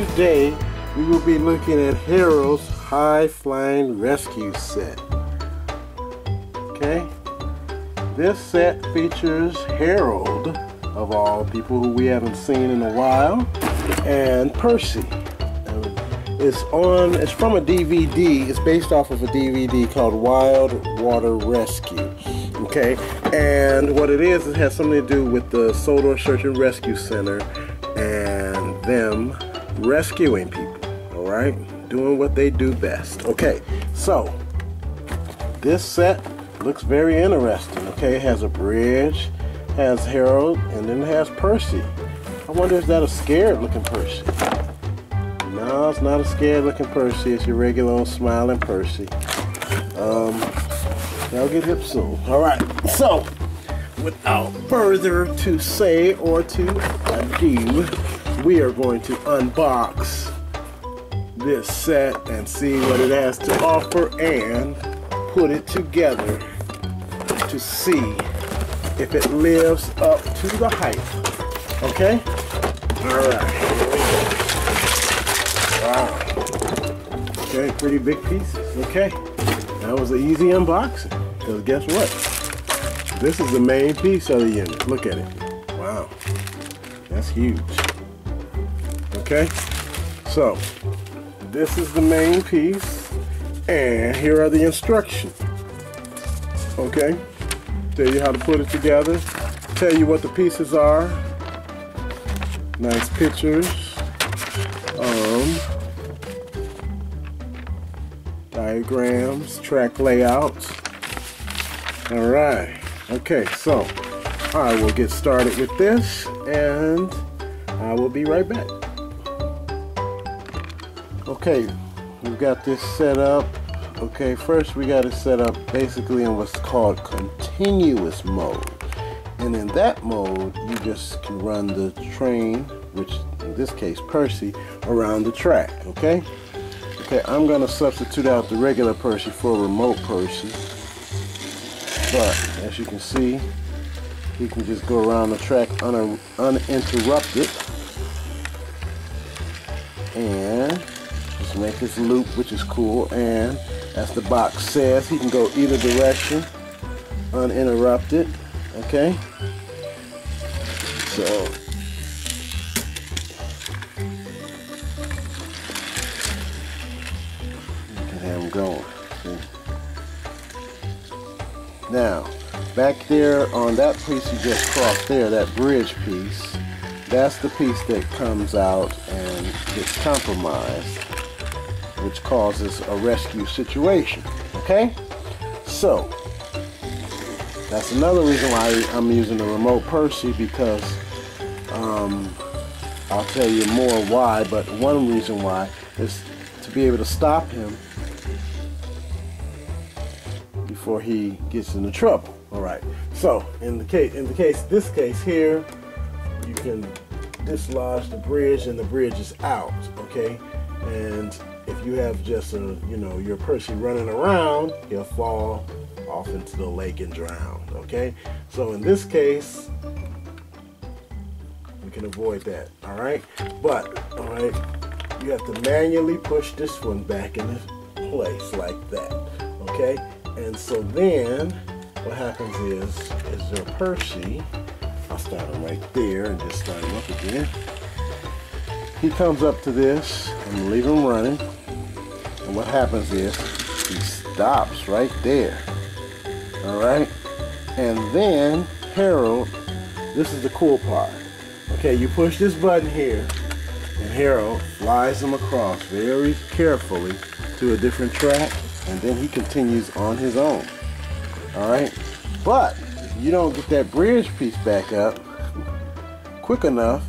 today we will be looking at Harold's High Flying Rescue Set. Okay, this set features Harold, of all people who we haven't seen in a while, and Percy. It's from a DVD. It's based off of a DVD called Wild Water Rescue. Okay, and what it has something to do with the Sodor Search and Rescue Center and them rescuing people. All right, doing what they do best. Okay, so this set looks very interesting. Okay, it has a bridge, has Harold, and then it has Percy. I wonder if that's a scared looking Percy. No, it's not a scared looking Percy. It's your regular old smiling Percy. They'll get hip soon. Alright, so without further to say or to ado, we are going to unbox this set and see what it has to offer and put it together to see if it lives up to the hype. Okay? Alright. Wow. Okay, pretty big pieces. Okay, that was an easy unboxing. Because guess what? This is the main piece of the unit. Look at it. Wow. That's huge. Okay, so this is the main piece. And here are the instructions. Okay, tell you how to put it together. Tell you what the pieces are. Nice pictures. Diagrams, track layouts. All right. Okay, so I will get started with this and I will be right back. Okay, we've got this set up. Okay, first we got to set up basically in what's called continuous mode. And in that mode, you just can run the train, which in this case Percy, around the track. Okay? Okay, I'm going to substitute out the regular Percy for a remote Percy. But as you can see, he can just go around the track uninterrupted. And just make his loop, which is cool. And as the box says, he can go either direction uninterrupted. Okay? So going. See? Now, back there on that piece you just crossed there, that bridge piece, that's the piece that comes out and gets compromised, which causes a rescue situation. Okay? So, that's another reason why I'm using the remote Percy, because I'll tell you more why, but one reason why is to be able to stop him before he gets into trouble. All right. So in this case here, you can dislodge the bridge, and the bridge is out. Okay. And if you have just your Percy running around, he'll fall off into the lake and drown. Okay. So in this case, we can avoid that. All right. But all right, you have to manually push this one back into place like that. Okay. And so then what happens is your Percy, I'll start him right there and just start him up again. He comes up to this and leave him running. And what happens is he stops right there. All right. And then Harold, this is the cool part. Okay, you push this button here and Harold flies him across very carefully to a different track. And then he continues on his own. All right, but if you don't get that bridge piece back up quick enough,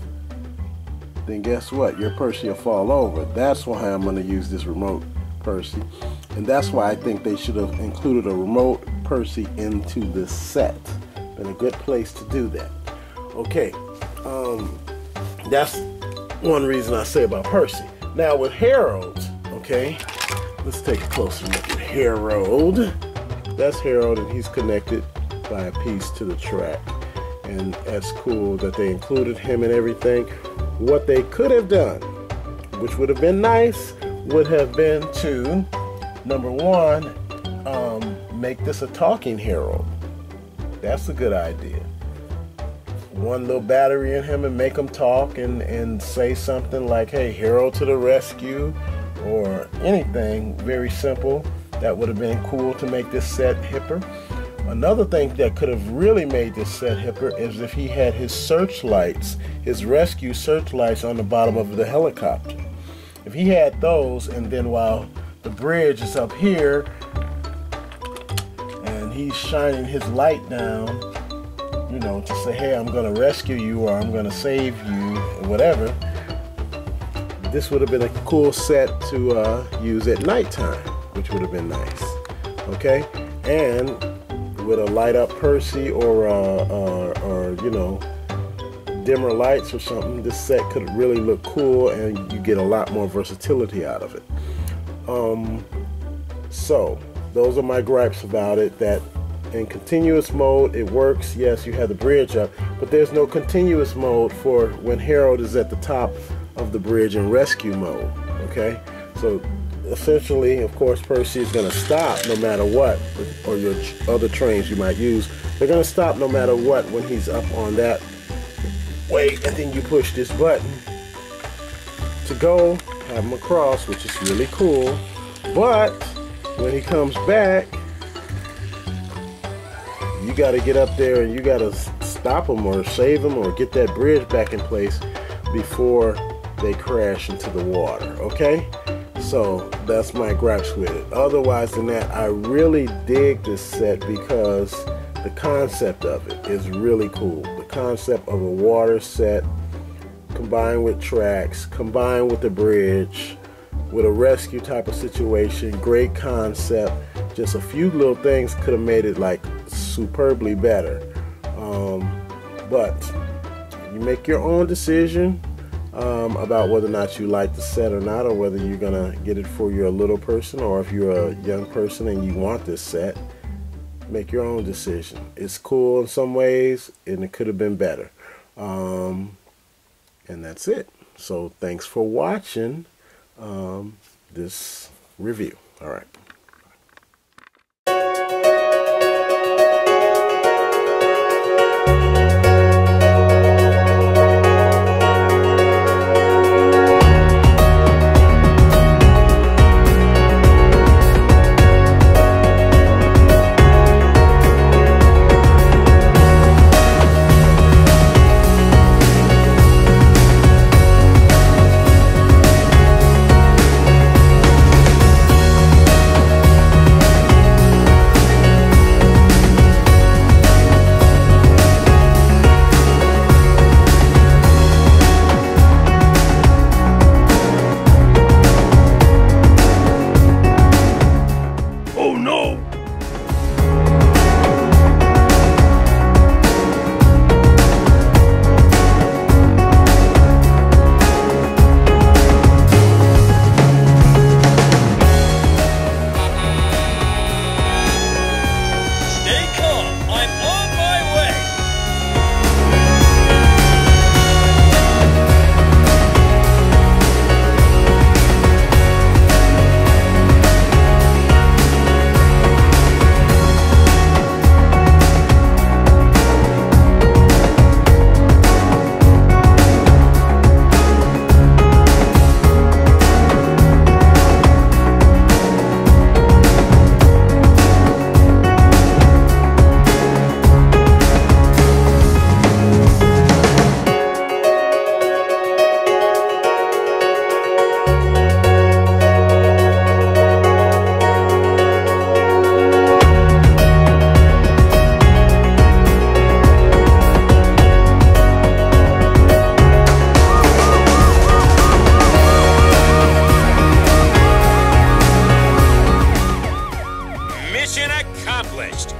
then guess what? Your Percy will fall over. That's why I'm going to use this remote Percy, and that's why I think they should have included a remote Percy into this set. Been a good place to do that. Okay, that's one reason I say about Percy. Now with Harold, okay. Let's take a closer look at Harold. That's Harold, and he's connected by a piece to the track. And that's cool that they included him and everything. What they could have done which would have been nice, would have been to, number one, make this a talking Harold. That's a good idea. One little battery in him and make him talk and say something like, hey, Harold to the rescue, or anything very simple. That would have been cool to make this set hipper. Another thing that could have really made this set hipper is if he had his searchlights, his rescue searchlights on the bottom of the helicopter. If he had those, and then while the bridge is up here and he's shining his light down, you know, to say, hey, I'm gonna rescue you, or I'm gonna save you, or whatever, this would have been a cool set to use at nighttime, which would have been nice. Okay, and with a light up Percy or you know, dimmer lights or something, this set could really look cool, and you get a lot more versatility out of it. So those are my gripes about it. That in continuous mode it works. Yes, you have the bridge up, but there's no continuous mode for when Harold is at the top of the bridge in rescue mode. Okay, so essentially, of course, Percy is going to stop no matter what, or your other trains you might use, they're going to stop no matter what when he's up on that way, and then you push this button to go have him across, which is really cool. But when he comes back, you got to get up there and you got to stop him or save him or get that bridge back in place before they crash into the water. Okay, so that's my gripes with it. Otherwise than that, I really dig this set because the concept of it is really cool. The concept of a water set combined with tracks, combined with the bridge, with a rescue type of situation, great concept. Just a few little things could have made it like superbly better. But you make your own decision about whether or not you like the set or not, or whether you're gonna get it for your little person, or if you're a young person and you want this set. Make your own decision. It's cool in some ways, and it could have been better. And that's it. So thanks for watching this review. All right. Mission accomplished.